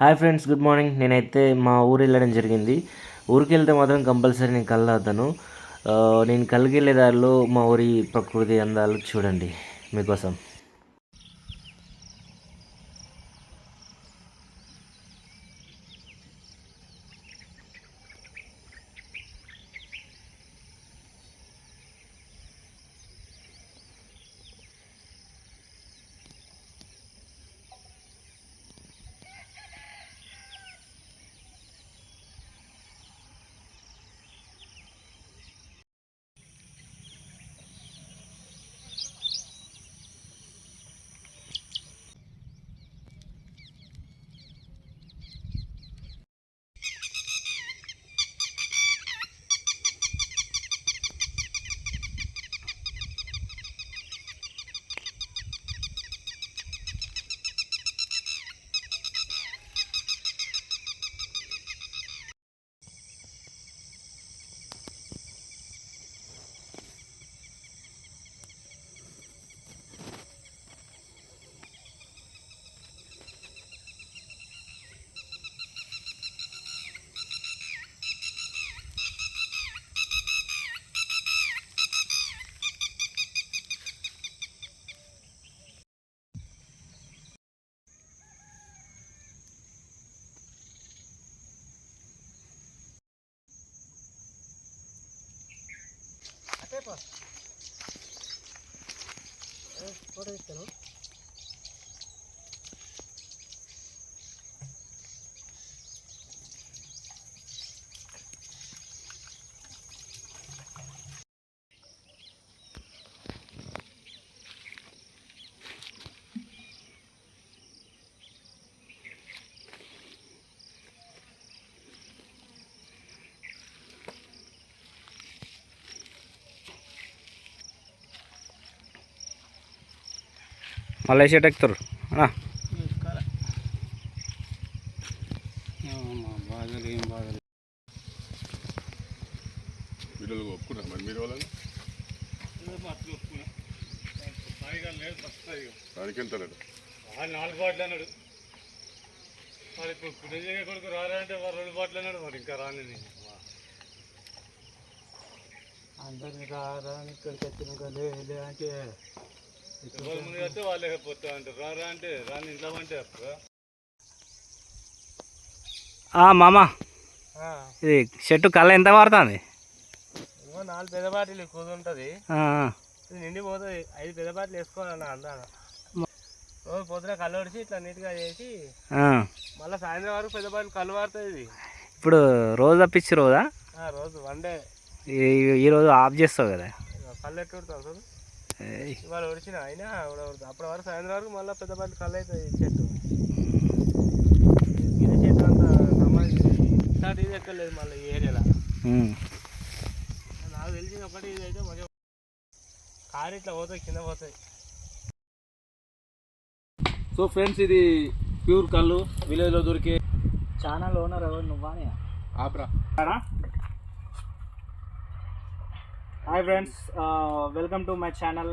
Hi friends, good morning. నేనైతే మా ఊరు వెళ్ళడం జరిగింది. ఊరికి వెళ్తే మాత్రం కంపల్సరీ నేను కళ్ళు తాగుతాను. నేను కళ్ళకి వెళ్ళే దారిలో మా ఊరి ప్రకృతి అందాలు చూడండి మీకోసం. ఫోటో ఇస్తాను. మళ్ళీ షర్ట్ ఎక్కుతారు బాధలు ఏం బాధలు వీడియోలు ఒప్పుకున్నారు మరి మీరు వాళ్ళని దానికి ఎంత 4 బాటిల్ అన్నాడు. మరి ఇప్పుడు నిజంగా కొడుకు రాలంటే 2 బాటిల్ అన్నాడు. మరి ఇంకా రాని అందరినీ రారా ఇక్కడికి వచ్చిన అంటే ఎవరి ముందు అయితే వాళ్ళే పోతా అంటారు. రారా అంటే రాని ఇంట్లో అంటే మామ ఇది షర్టు కళ్ళ ఎంత పడుతుంది? 4 పెద్ద బాటిల్ ఎక్కువ ఉంటుంది. నిండి పోతుంది. 5 పెద్ద బాటిల్ వేసుకోవాలన్న అందాక. రోజు పొద్దున కళ్ళు ఒడిచి ఇట్లా నీట్గా చేసి మళ్ళీ సాయంత్రం వరకు పెద్ద బాటిల్ కళ్ళు వాడుతుంది. ఇప్పుడు రోజు తప్పించి రోజా? రోజు 1 డే. ఈరోజు ఆఫ్ చేస్తావు కదా కళ్ళు ఎట్టు కొడతావు అసలు? ఇవాళ ఒడిచిన అయినా అప్పటి వరకు సాయంత్రం వరకు మళ్ళీ పెద్ద బాటిల్ కళ్ళు అవుతుంది. చెట్టు గిన్నె చెట్టు అంతా సంబంధించి ఇది ఎక్కలేదు మళ్ళీ ఈ ఏరియాలో. నాకు తెలిసిన ఒకటి ఇది అయితే మంచిగా కారు ఇట్లా పోతాయి, కింద పోతాయి. సో ఫ్రెండ్స్, ఇది ప్యూర్ కళ్ళు విలేజ్లో దొరికే. ఛానల్ ఓనర్ ఎవరు? నువ్వా? ఆప్రా. Hi friends, welcome to my channel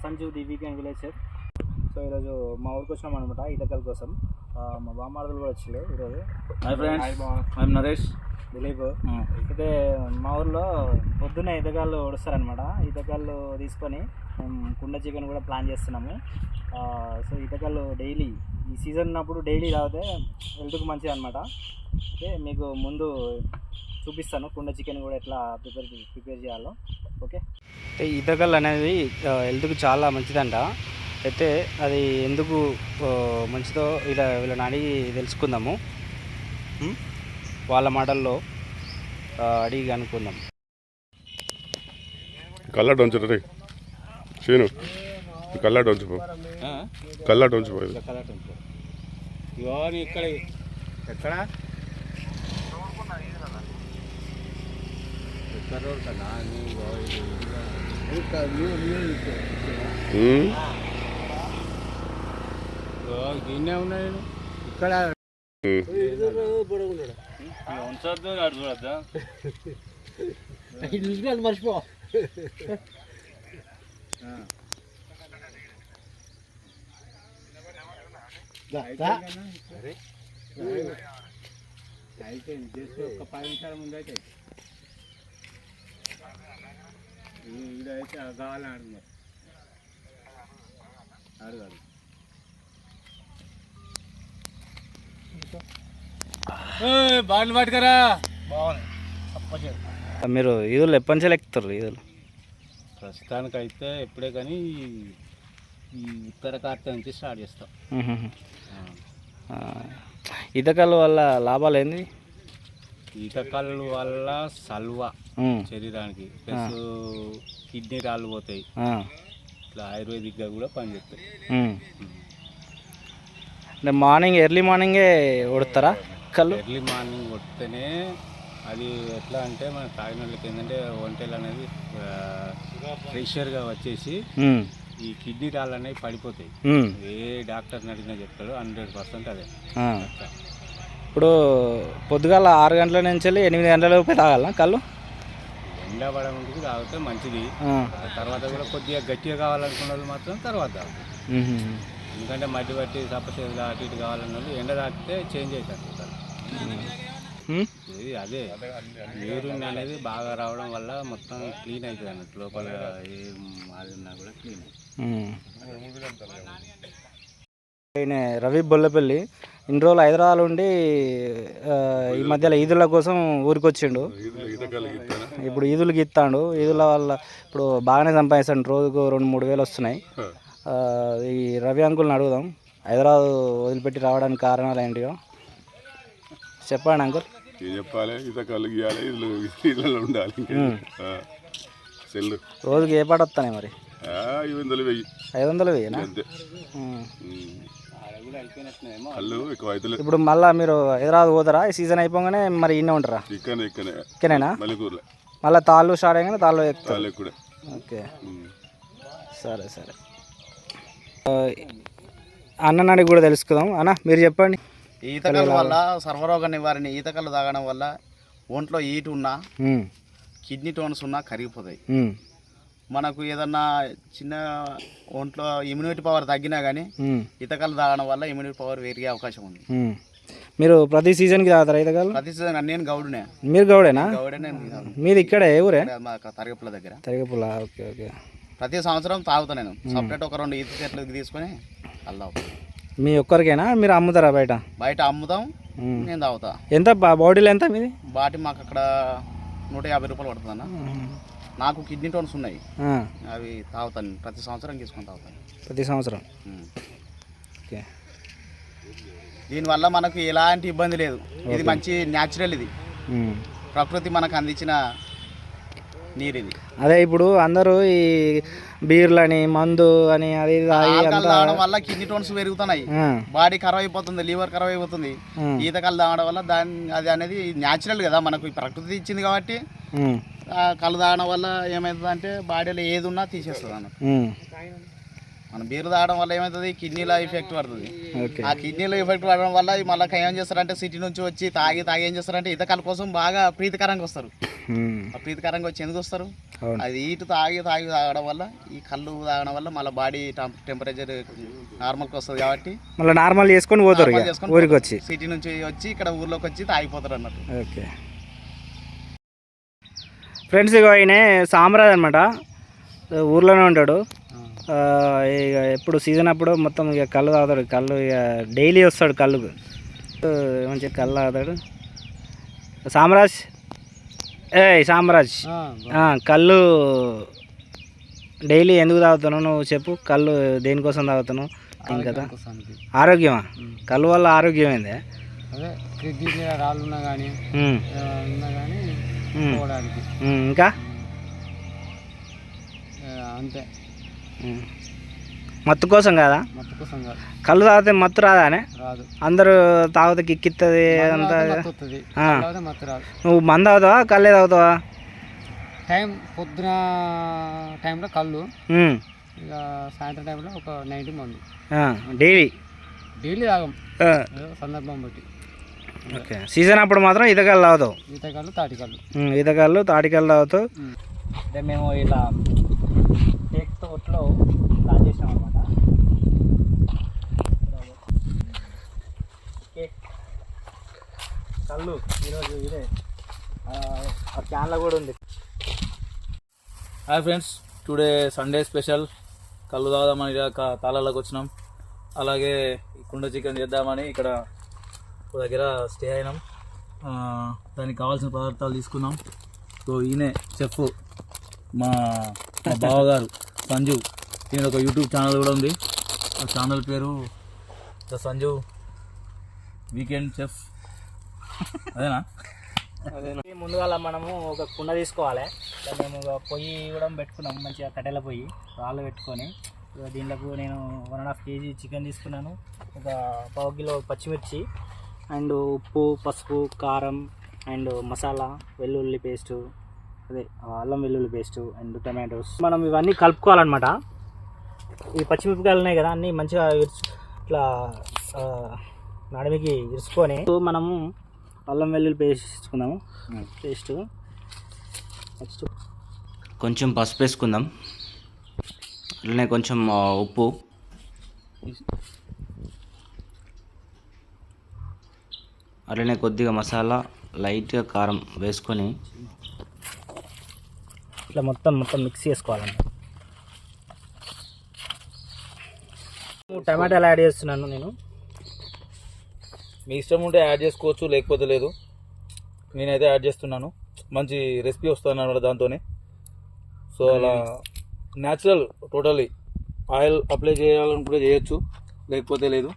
Sanju the weekend villager. So ఈరోజు మా ఊరికి వచ్చినాం అనమాట ఈతకల కోసం. మా బామ్మార్దులు కూడా వచ్చాడు ఈరోజు. Hi friends, I'm Naresh, Dilip. అయితే మా ఊర్లో పొద్దున్నే ఈతకాళ్ళు వడుస్తారనమాట. ఈతకాళ్ళు తీసుకొని మేము కుండ చికెన్ కూడా ప్లాన్ చేస్తున్నాము. సో ఈతకాళ్ళు డైలీ ఈ సీజన్ ఉన్నప్పుడు డైలీ తాగితే హెల్త్కి మంచిది అనమాట. అయితే మీకు ముందు చూపిస్తాను కుండ చికెన్ కూడా ఎట్లా ప్రిపేర్ చేయాలో. ఓకే. ఈతకల్ అనేది హెల్త్కి చాలా మంచిదంట. అయితే అది ఎందుకు మంచిదో వీళ్ళని అడిగి తెలుసుకుందాము. వాళ్ళ మాటల్లో అడిగి అనుకుందాం. కల్లాట ఉంచు రే శీను, కల్లాట ఉంచిపో, కల్లాట ఉంచిపో. ఇగో ఇక్కడ ఎక్కడ దీన్నే ఉన్నాయి ఇక్కడ ఉంచొద్దు, అటు చూడద్దా చూసుకున్నాడు మర్చిపో. అయిపోయింది జస్ట్ ఒక 10 నిమిషాల ముందు అయితే ఇదైతే కావాలని ఆడుతున్నారు అడగాలి బాటిల్ పట్టుకరా బాగుంది. మీరు ఈదులు ఎప్పటి నుంచి ఎక్కుతారు ఈదులు? ప్రస్తుతానికైతే ఎప్పుడే కానీ ఈ ఉత్తర కార్తె నుంచి స్టార్ట్ చేస్తాం. ఈతకాల వల్ల లాభాలు ఏంది? ఈతకాల వల్ల సల్వ శరీరానికి ప్లస్ కిడ్నీ రాళ్ళు పోతాయి, ఇట్లా ఆయుర్వేదిక్గా కూడా పనిచేస్తాయి. అంటే ఎర్లీ మార్నింగే కొడతారా కళ్ళు? ఎర్లీ మార్నింగ్ కొడితేనే అది ఎట్లా అంటే మన తాగిన వాళ్ళకి ఏంటంటే ఒంటెలు అనేది ప్రెషర్గా వచ్చేసి ఈ కిడ్నీ రాళ్ళు అనేవి పడిపోతాయి. ఏ డాక్టర్ని అడిగినా చెప్తాడు 100% అదే. ఇప్పుడు పొద్దుగాల 6 గంటల నుంచి 8 గంటల లోపే తాగాల కళ్ళు? ఎండ పడడానికి తాగితే మంచిది. తర్వాత కూడా కొద్దిగా గట్టిగా కావాలనుకున్న వాళ్ళు మాత్రం తర్వాత తాగుతారు. ఎందుకంటే మధ్య బట్టి సపసేది అటు ఇటు కావాలన్న వాళ్ళు ఎండ తాగితే చేంజ్ అవుతారు. ఇది అదే యూరిన్ అనేది బాగా రావడం వల్ల మొత్తం క్లీన్ అవుతుంది అన్నట్టు, లోపల ఏం అది ఉన్నా కూడా క్లీన్ ఆయన రవి బొల్లపల్లి ఇన్ని రోజులు హైదరాబాద్ ఉండి ఈ మధ్యలో ఈదుల కోసం ఊరికి వచ్చిండు. ఇప్పుడు ఈదులకి ఇస్తాడు. ఈదుల వల్ల ఇప్పుడు బాగానే సంపాదిస్తాడు, రోజుకు 2-3 వేలు వస్తున్నాయి. ఈ రవి అంకుల్ని అడుగుదాం హైదరాబాద్ వదిలిపెట్టి రావడానికి కారణాలు ఏంటియో చెప్పండి అంకుల్. ఏం చెప్పాలి? ఈతకాలు గీయాలి, ఇళ్ళలో ఉండాలి. సెల్లు రోజుకి ఏ పాట వస్తాయి మరి? 500 1000. 500 1000 అంతే. కళ్ళు ఎక్కువ అవుతలే. ఇప్పుడు మళ్ళీ మీరు హైదరాబాద్ పోతారా? ఈ సీజన్ అయిపోగానే మరి ఇన్నే ఉంటారా? ఇక్కడేనా? మళ్ళీ తాళ్ళు స్టార్ట్ అయ్యాక తాళ్ళు ఎక్కుతారు. ఓకే, సరే సరే. అన్ననాడికి కూడా తెలుసుకుందాం. అన్న మీరు చెప్పండి. ఈతకల వల్ల సర్వరోగ నివారణ. ఈతకలు తాగడం వల్ల ఒంట్లో హీట్ ఉన్నా, కిడ్నీ టోన్స్ ఉన్నా కరిగిపోతాయి. మనకు ఏదన్నా చిన్న ఒంట్లో ఇమ్యూనిటీ పవర్ తగ్గినా కానీ ఈతకలు తాగడం వల్ల ఇమ్యూనిటీ పవర్ పెరిగే అవకాశం ఉంది. మీరు ప్రతి సీజన్కి తాగుతారా ఈతకాలు? ప్రతి సీజన్. నేను గౌడునే. మీరు గౌడేనా? గౌడేనే. మీది ఇక్కడే ఏ ఊరే? మా తరగపుల దగ్గర. తరగపుల. Okay okay. ప్రతి సంవత్సరం తాగుతా నేను. సపరేట్ ఒక 2 ఈత చెట్లు తీసుకొని అల్లా. మీ ఒక్కరికైనా మీరు అమ్ముతారా బయట? బయట అమ్ముతాం, నేను తాగుతా. ఎంత బాడీలో ఎంత మీది? బాటి మాకు అక్కడ 150 రూపాయలు పడుతుంది అన్న. నాకు కిడ్నీ టోన్స్ ఉన్నాయి, అవి తాగుతాను. ప్రతి సంవత్సరం తీసుకొని తాగుతాను. ప్రతి సంవత్సరం. ఓకే. దీనివల్ల మనకు ఎలాంటి ఇబ్బంది లేదు. ఇది మంచి న్యాచురల్. ఇది ప్రకృతి మనకు అందించిన నీరు ఇది. అదే ఇప్పుడు అందరూ ఈ బీర్లని మందు అని అది తాగడం వల్ల కిడ్నీ టోన్స్ పెరుగుతున్నాయి, బాడీ ఖరాబ్ అయిపోతుంది, లివర్ ఖరాబ్ అయిపోతుంది. ఈతకళ్ళు తాగడం వల్ల అది అనేది న్యాచురల్ కదా, మనకు ప్రకృతి ఇచ్చింది కాబట్టి. కళ్ళు తాగడం వల్ల ఏమవుతుంది అంటే బాడీలో ఏది ఉన్నా తీసేస్తుంది అన్నట్టు. మనం బీరు తాగడం వల్ల ఏమవుతుంది, కిడ్నీలో ఎఫెక్ట్ పడుతుంది. ఆ కిడ్నీలో ఎఫెక్ట్ పడడం వల్ల మళ్ళీ ఏం చేస్తారంటే సిటీ నుంచి వచ్చి తాగి ఏం చేస్తారంటే ఈతకాల కోసం బాగా ప్రీతికరంగా వస్తారు. ఆ ప్రీతికరంగా వచ్చి ఎందుకు వస్తారు? అది ఈటు తాగడం వల్ల, ఈ కళ్ళు తాగడం వల్ల మళ్ళీ బాడీ టెంపరేచర్ నార్మల్కి వస్తుంది కాబట్టి మళ్ళీ నార్మల్ చేసుకొని పోతారు ఊరికి వచ్చి. సిటీ నుంచి వచ్చి ఇక్కడ ఊర్లోకి వచ్చి తాగిపోతారు అన్నట్టు. ఓకే ఫ్రెండ్స్, ఇక ఆయన సామ్రాజ్ అనమాట, ఊర్లోనే ఉంటాడు. ఇక ఎప్పుడు సీజన్ అప్పుడు మొత్తం ఇక కళ్ళు తాగుతాడు. కళ్ళు ఇక డైలీ వస్తాడు కళ్ళుకు, మంచిగా కళ్ళు తాగుతాడు. సామ్రాజ్ సామ్రాజ్ కళ్ళు డైలీ ఎందుకు తాగుతున్నావు నువ్వు చెప్పు? కళ్ళు దేనికోసం తాగుతున్నావు? ఇంకా ఆరోగ్యమా? కళ్ళు వల్ల ఆరోగ్యం ఏంది? అదే కిడ్నీ రాళ్ళు ఉన్నా కానీ ఇంకా అంతే. మత్తు కోసం కదా? మత్తు కోసం కాదు. కళ్ళు తాగితే మత్తు రాదానే? రాదు. అందరూ తాగితే కిక్కిస్తుంది అంతా. మత్తు రాదు. నువ్వు మందు తాగుతావా కళ్ళే తాగుతావా? పొద్దున టైంలో కళ్ళు, ఇక సాయంత్రం టైంలో ఒక 90 మందు. డైలీ తాగం, సందర్భం బట్టి. ఓకే. సీజన్ అప్పుడు మాత్రం ఈతకాళ్ళు తాగుతావు? ఈతకాళ్ళు తాటికాళ్ళు. ఈతకాళ్ళు తాటికాళ్ళు తాగుతావు. అంటే మేము ఇలా టేక్ తోటలో ప్లాన్ చేసాం అనమాట. కళ్ళు ఈరోజు ఇదే ఆ క్యాన్లో కూడా ఉంది. Hi friends, today Sunday special కళ్ళు తాగుదామని తాళాలకు వచ్చినాం. అలాగే కుండ చికెన్ చేద్దామని ఇక్కడ ఒక దగ్గర స్టే అయినాం. దానికి కావాల్సిన పదార్థాలు తీసుకున్నాం. సో ఈయనే చెఫ్ మా బావగారు సంజు. ఈయన ఒక యూట్యూబ్ ఛానల్ కూడా ఉంది. ఆ ఛానల్ పేరు ద సంజు వీకెండ్ చెఫ్. అదేనా? ముందుగా మనము ఒక కుండ తీసుకోవాలి. మేము ఒక పొయ్యి కూడా పెట్టుకున్నాం, మంచిగా కట్టెల పొయ్యి రాళ్ళు పెట్టుకొని. దీంట్లో నేను 1.5 kg చికెన్ తీసుకున్నాను, ఒక 1/2 కిలో పచ్చిమిర్చి అండ్ ఉప్పు, పసుపు, కారం అండ్ మసాలా, వెల్లుల్లి పేస్టు, అదే అల్లం వెల్లుల్లి పేస్టు అండ్ టమాటోస్. మనం ఇవన్నీ కలుపుకోవాలన్నమాట. ఈ పచ్చిమిరపకాయలు ఉన్నాయి కదా, అన్నీ మంచిగా ఇట్లా నడిమికి ఇరుచుకొని మనము అల్లం వెల్లుల్లి పేస్ట్ వేసుకుందాము. పేస్ట్ నెక్స్ట్ కొంచెం పసుపు వేసుకుందాం, అట్లనే కొంచెం ఉప్పు, అట్లనే కొద్దిగా మసాలా, లైట్గా కారం వేసుకొని ఇట్లా మొత్తం మిక్స్ చేసుకోవాలండి. టమాటాలు యాడ్ చేస్తున్నాను నేను. మీ ఇష్టం ఉంటే యాడ్ చేసుకోవచ్చు, లేకపోతే లేదు. నేనైతే యాడ్ చేస్తున్నాను. మంచి రెసిపీ వస్తుంది అన్నమాట దాంతోనే. సో అలా న్యాచురల్, టోటల్లీ. ఆయిల్ అప్లై చేయాలనుకుంటే చేయొచ్చు, లేకపోతే లేదు.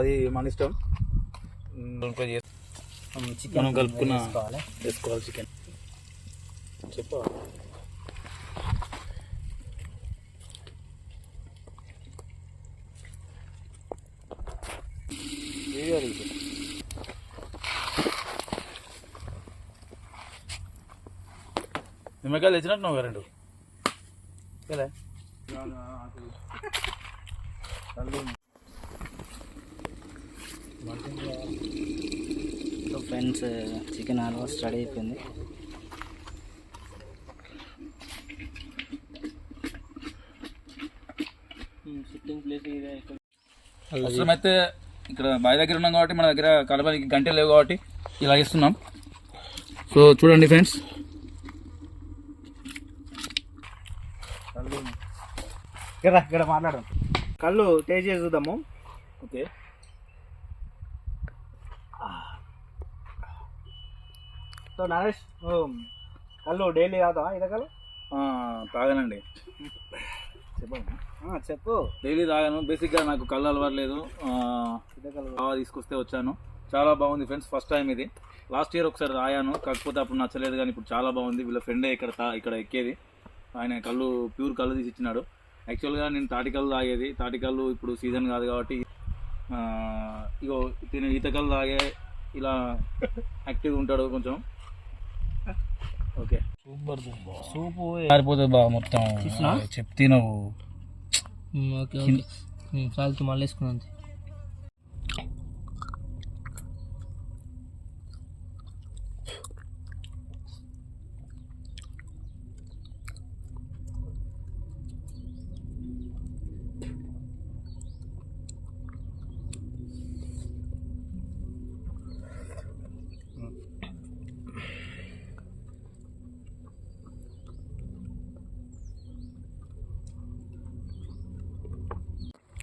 అది మన ఇష్టం. మనం కలుపుకున్న వేసుకోవాలి చికెన్. చెప్పు. నిమ్మకాయలు తెచ్చినట్టున్నావు కదా 2. So friends, chicken almost ready అయిపోయింది. సిట్టింగ్ ప్లేస్ ఇదే. అవసరమైతే ఇక్కడ బావి దగ్గర ఉన్నాం కాబట్టి మన దగ్గర కలపడానికి గంటలు లేవు కాబట్టి ఇలా ఇస్తున్నాం. సో చూడండి ఫ్రెండ్స్. ఇక్కడ మాట్లాడదాం. కళ్ళు టేస్ట్ చేసి చూద్దాము. ఓకే. సో నరేష్, కళ్ళు డైలీ తాగుతావా? ఇదే కళ్ళు తాగానండి. చెప్పు. డైలీ తాగాను. బేసిక్గా నాకు కళ్ళు అలవాట్లేదు. బాగా తీసుకొస్తే వచ్చాను. చాలా బాగుంది ఫ్రెండ్స్. ఫస్ట్ టైం ఇది. లాస్ట్ ఇయర్ ఒకసారి తాగాను, కాకపోతే అప్పుడు నచ్చలేదు. కానీ ఇప్పుడు చాలా బాగుంది. వీళ్ళ ఫ్రెండే ఇక్కడ ఎక్కేది. ఆయన కళ్ళు ప్యూర్ కళ్ళు తీసి ఇచ్చినాడు. యాక్చువల్గా నేను తాటి కళ్ళు తాగేది. తాటి కళ్ళు ఇప్పుడు సీజన్ కాదు కాబట్టి ఇగో ఈత కళ్ళు తాగే ఇలా యాక్టివ్గా ఉంటాడు కొంచెం. ఓకే. సూపర్ సూపు మారిపోతుంది బాగా మొత్తం. చెప్తే నువ్వు. ఓకే చాలు, మళ్ళీ వేసుకున్నాను.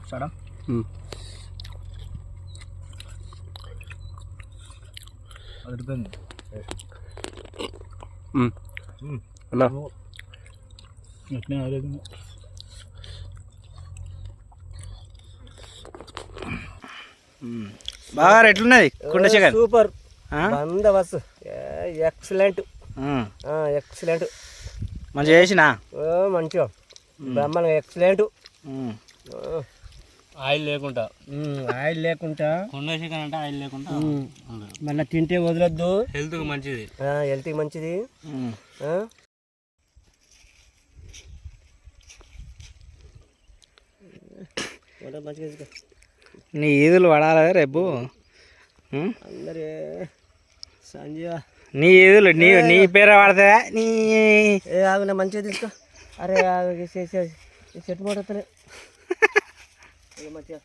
స్టార్ట్. అదిరిపోయింది అన్నా. బాగా ఎట్లున్నది కుండ చికెన్? సూపర్, బందోబస్తు, ఎక్సలెంట్, ఎక్సలెంట్. మంచిగా చేసినా? మంచిగా బ్రహ్మాండంగా ఎక్సలెంట్. ఆయిల్ లేకుండా కుండ చికెన్ అంటే ఆయిల్ లేకుండా మళ్ళీ తింటే వదలొద్దు. హెల్త్కి మంచిది. హెల్త్కి మంచిది. నీ ఈదులు పడాలి రేపు. అందరే సంజీవ, నీ ఈదులు నీ పేరు పడతాయా? నీ ఆగు, మంచిగా తీసుకో. అరే చెట్టు పడుతుంది మంచిగా.